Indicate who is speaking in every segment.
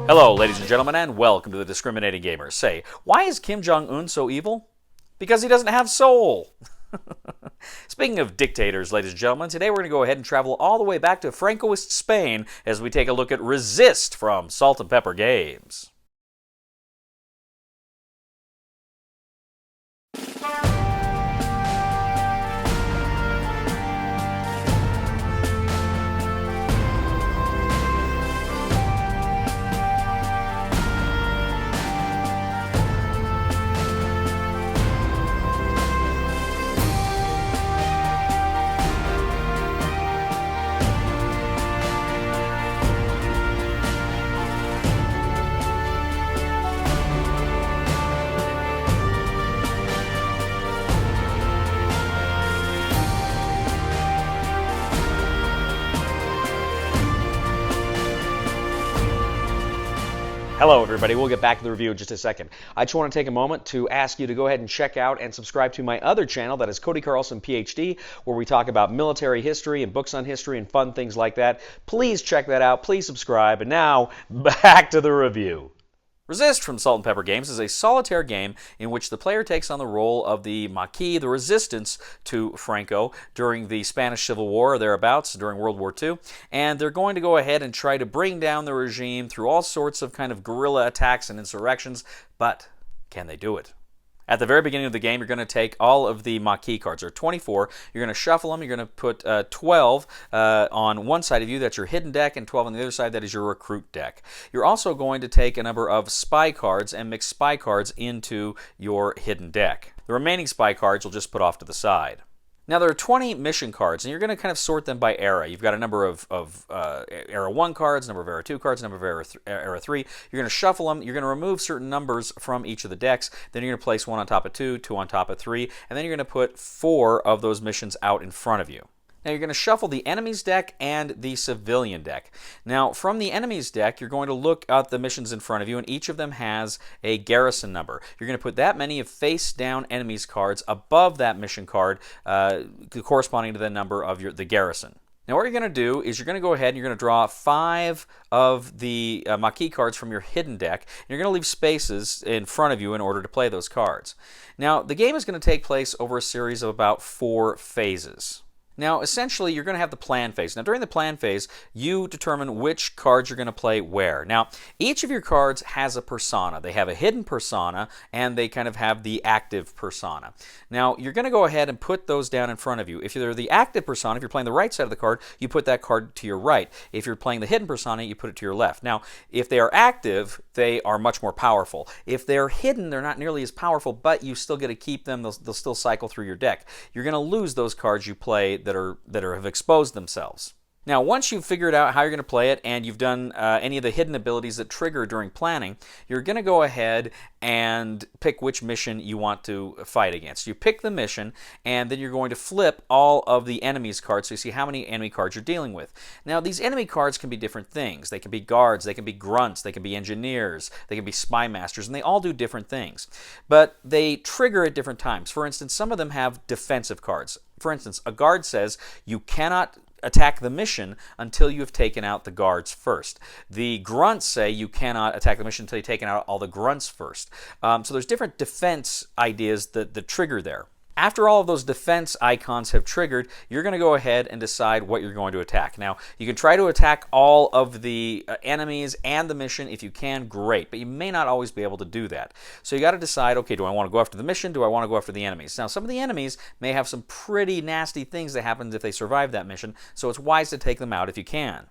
Speaker 1: Hello, ladies and gentlemen, and welcome to the Discriminating Gamer. Say, why is Kim Jong-un so evil? Because he doesn't have soul. Speaking of dictators, ladies and gentlemen, today we're going to go ahead and travel all the way back to Francoist Spain as we take a look at Resist from Salt and Pepper Games. Hello everybody, we'll get back to the review in just a second. I just want to take a moment to ask you to go ahead and check out and subscribe to my other channel, that is Cody Carlson PhD, where we talk about military history and books on history and fun things like that. Please check that out, please subscribe, and now, back to the review. Resist from Salt and Pepper Games is a solitaire game in which the player takes on the role of the Maquis, the resistance to Franco during the Spanish Civil War or thereabouts, during World War II, and they're going to go ahead and try to bring down the regime through all sorts of kind of guerrilla attacks and insurrections, but can they do it? At the very beginning of the game, you're going to take all of the Maquis cards. There are 24. You're going to shuffle them. You're going to put 12 on one side of you. That's your hidden deck, and 12 on the other side. That is your recruit deck. You're also going to take a number of spy cards and mix spy cards into your hidden deck. The remaining spy cards you'll just put off to the side. Now, there are 20 mission cards, and you're going to kind of sort them by era. You've got a number of Era 1 cards, a number of Era 2 cards, a number of Era 3. You're going to shuffle them. You're going to remove certain numbers from each of the decks. Then you're going to place one on top of 2, 2 on top of 3, and then you're going to put 4 of those missions out in front of you. Now you're going to shuffle the enemy's deck and the civilian deck. Now from the enemy's deck, you're going to look at the missions in front of you, and each of them has a garrison number. You're going to put that many of face-down enemies cards above that mission card, corresponding to the number of the garrison. Now what you're going to do is you're going to go ahead and you're going to draw 5 of the Maquis cards from your hidden deck. And you're going to leave spaces in front of you in order to play those cards. Now the game is going to take place over a series of about 4 phases. Now, essentially, you're going to have the plan phase. Now, during the plan phase, you determine which cards you're going to play where. Now, each of your cards has a persona. They have a hidden persona, and they kind of have the active persona. Now, you're going to go ahead and put those down in front of you. If you're the active persona, if you're playing the right side of the card, you put that card to your right. If you're playing the hidden persona, you put it to your left. Now, if they are active, they are much more powerful. If they're hidden, they're not nearly as powerful, but you still get to keep them. They'll still cycle through your deck. You're going to lose those cards you play that have exposed themselves. Now, once you've figured out how you're going to play it and you've done any of the hidden abilities that trigger during planning, you're going to go ahead and pick which mission you want to fight against. You pick the mission, and then you're going to flip all of the enemy's cards so you see how many enemy cards you're dealing with. Now, these enemy cards can be different things. They can be guards, they can be grunts, they can be engineers, they can be spy masters, and they all do different things. But they trigger at different times. For instance, some of them have defensive cards. For instance, a guard says you cannot attack the mission until you have taken out the guards first. The grunts say you cannot attack the mission until you've taken out all the grunts first. So there's different defense ideas that trigger there. After all of those defense icons have triggered, you're going to go ahead and decide what you're going to attack. Now, you can try to attack all of the enemies and the mission. If you can, great, but you may not always be able to do that. So you got to decide, okay, do I want to go after the mission? Do I want to go after the enemies? Now, some of the enemies may have some pretty nasty things that happen if they survive that mission, so it's wise to take them out if you can.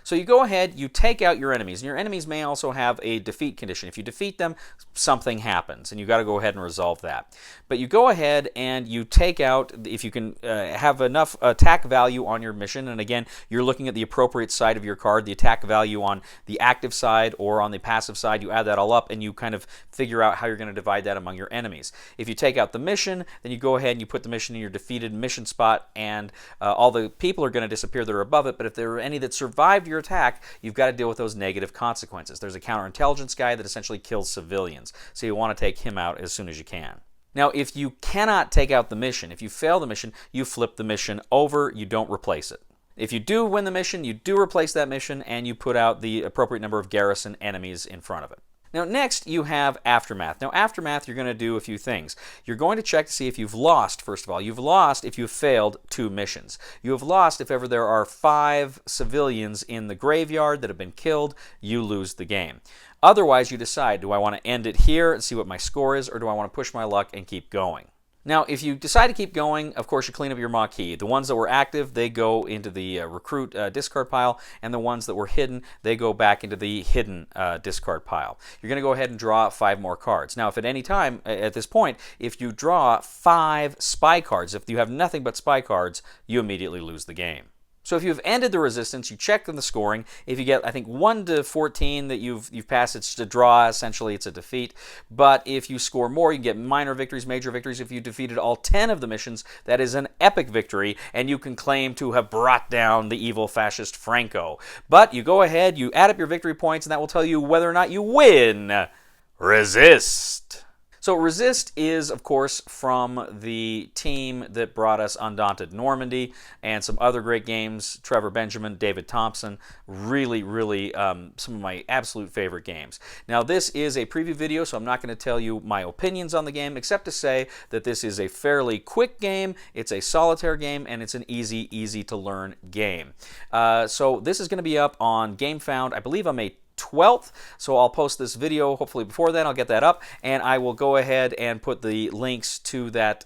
Speaker 1: So you go ahead, you take out your enemies, and your enemies may also have a defeat condition. If you defeat them, something happens, and you've got to go ahead and resolve that. But you go ahead and you take out, if you can have enough attack value on your mission, and again, you're looking at the appropriate side of your card, the attack value on the active side or on the passive side, you add that all up, and you kind of figure out how you're going to divide that among your enemies. If you take out the mission, then you go ahead and you put the mission in your defeated mission spot, and all the people are going to disappear that are above it, but if there are any that survived your attack, you've got to deal with those negative consequences. There's a counterintelligence guy that essentially kills civilians, so you want to take him out as soon as you can. Now, if you cannot take out the mission, if you fail the mission, you flip the mission over, you don't replace it. If you do win the mission, you do replace that mission, and you put out the appropriate number of garrison enemies in front of it. Now, next you have Aftermath. Now, Aftermath, you're going to do a few things. You're going to check to see if you've lost, first of all. You've lost if you've failed 2 missions. You have lost if ever there are 5 civilians in the graveyard that have been killed, you lose the game. Otherwise, you decide, do I want to end it here and see what my score is, or do I want to push my luck and keep going? Now, if you decide to keep going, of course, you clean up your Maquis. The ones that were active, they go into the recruit discard pile, and the ones that were hidden, they go back into the hidden discard pile. You're going to go ahead and draw 5 more cards. Now, if at any time, at this point, if you draw 5 spy cards, if you have nothing but spy cards, you immediately lose the game. So if you've ended the resistance, you check on the scoring. If you get, I think, 1 to 14 that you've passed, it's a draw. Essentially, it's a defeat. But if you score more, you get minor victories, major victories. If you defeated all 10 of the missions, that is an epic victory, and you can claim to have brought down the evil fascist Franco. But you go ahead, you add up your victory points, and that will tell you whether or not you win. Resist. So Resist is, of course, from the team that brought us Undaunted Normandy and some other great games, Trevor Benjamin, David Thompson, really, some of my absolute favorite games. Now, this is a preview video, so I'm not going to tell you my opinions on the game, except to say that this is a fairly quick game, it's a solitaire game, and it's an easy to learn game. So this is going to be up on Gamefound, I believe on May 12th, so I'll post this video hopefully before then. I'll get that up, and I will go ahead and put the links to that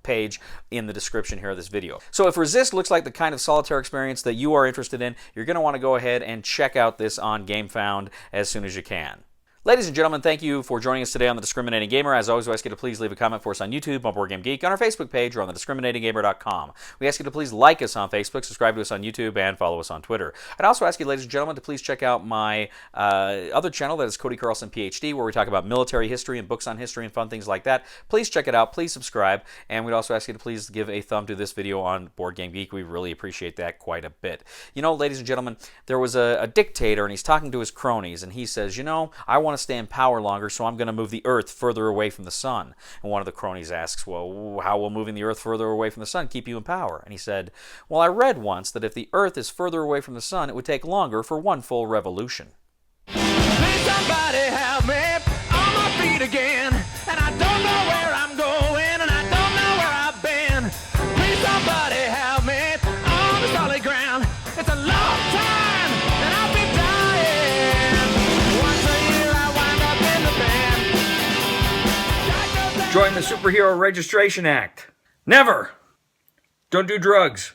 Speaker 1: page in the description here of this video. So if Resist looks like the kind of solitaire experience that you are interested in, you're going to want to go ahead and check out this on Gamefound as soon as you can. Ladies and gentlemen, thank you for joining us today on The Discriminating Gamer. As always, we ask you to please leave a comment for us on YouTube, on Board Game Geek, on our Facebook page, or on thediscriminatinggamer.com. We ask you to please like us on Facebook, subscribe to us on YouTube, and follow us on Twitter. I'd also ask you, ladies and gentlemen, to please check out my other channel, that is Cody Carlson, PhD, where we talk about military history and books on history and fun things like that. Please check it out. Please subscribe. And we'd also ask you to please give a thumb to this video on Board Game Geek. We really appreciate that quite a bit. You know, ladies and gentlemen, there was a dictator, and he's talking to his cronies, and he says, you know, I want to stay in power longer, so I'm going to move the Earth further away from the sun. And one of the cronies asks, well, how will moving the Earth further away from the sun keep you in power? And he said, well, I read once that if the Earth is further away from the sun, it would take longer for 1 full revolution. Please somebody help me on my feet again, and I don't know where I'm going, and I don't know where I've been. Please somebody help me on the solid ground. It's a long time, and I'll be dying. Once a year I wind up in the band. Join the Superhero Registration Act. Never! Don't do drugs.